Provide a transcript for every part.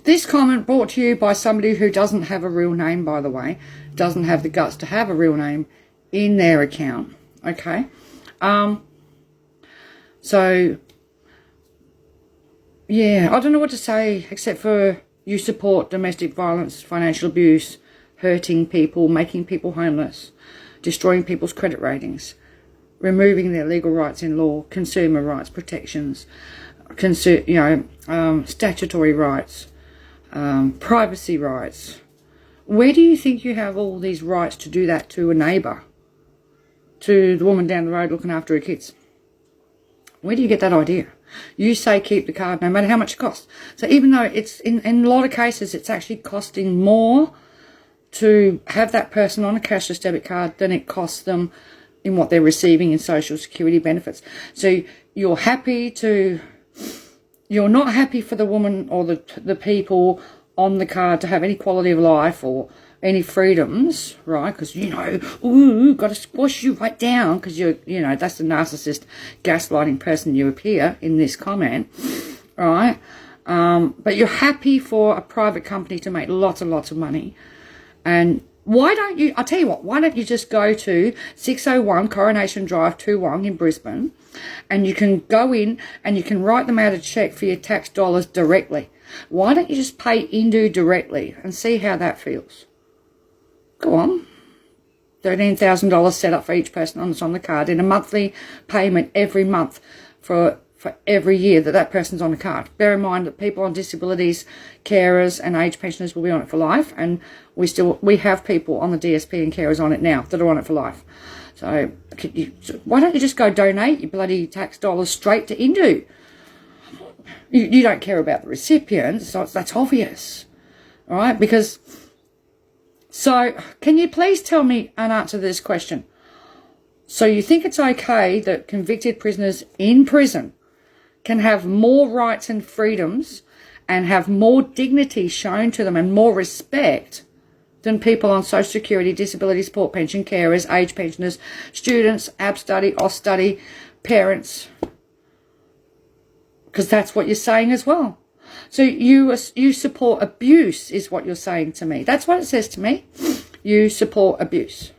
This comment brought to you by somebody who doesn't have a real name, by the way, doesn't have the guts to have a real name in their account. Okay. So, yeah, I don't know what to say except for you support domestic violence, financial abuse, hurting people, making people homeless, destroying people's credit ratings, removing their legal rights in law, consumer rights protections, statutory rights, privacy rights. Where do you think you have all these rights to do that to a neighbour, to the woman down the road looking after her kids? Where do you get that idea? You say keep the card no matter how much it costs. So even though it's in a lot of cases it's actually costing more to have that person on a cashless debit card than it costs them in what they're receiving in social security benefits. So you're not happy for the woman or the people on the card to have any quality of life or any freedoms, right? Because, got to squash you right down because that's the narcissist gaslighting person you appear in this comment, right? But you're happy for a private company to make lots and lots of money. And why don't you, I'll tell you what, why don't you just go to 601 Coronation Drive, Toowong in Brisbane, and you can go in and you can write them out a cheque for your tax dollars directly. Why don't you just pay indue directly and see how that feels? Go on. $13,000 set up for each person that's on the card in a monthly payment every month for every year that person's on the card. Bear in mind that people on disabilities, carers and age pensioners will be on it for life, and we have people on the DSP and carers on it now that are on it for life. So why don't you just go donate your bloody tax dollars straight to indue? You don't care about the recipients, so that's obvious. All right, so can you please tell me and answer this question? So you think it's okay that convicted prisoners in prison can have more rights and freedoms and have more dignity shown to them and more respect than people on social security, disability support, pension, carers, age pensioners, students, ab study, OS study, parents? Because that's what you're saying as well. So you support abuse is what you're saying to me. That's what it says to me. You support abuse.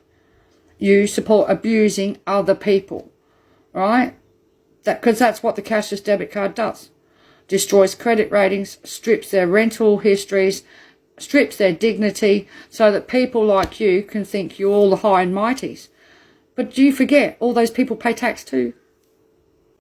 You support abusing other people, right? Because that's what the cashless debit card does. Destroys credit ratings, strips their rental histories, strips their dignity so that people like you can think you're all the high and mighties. But do you forget all those people pay tax too?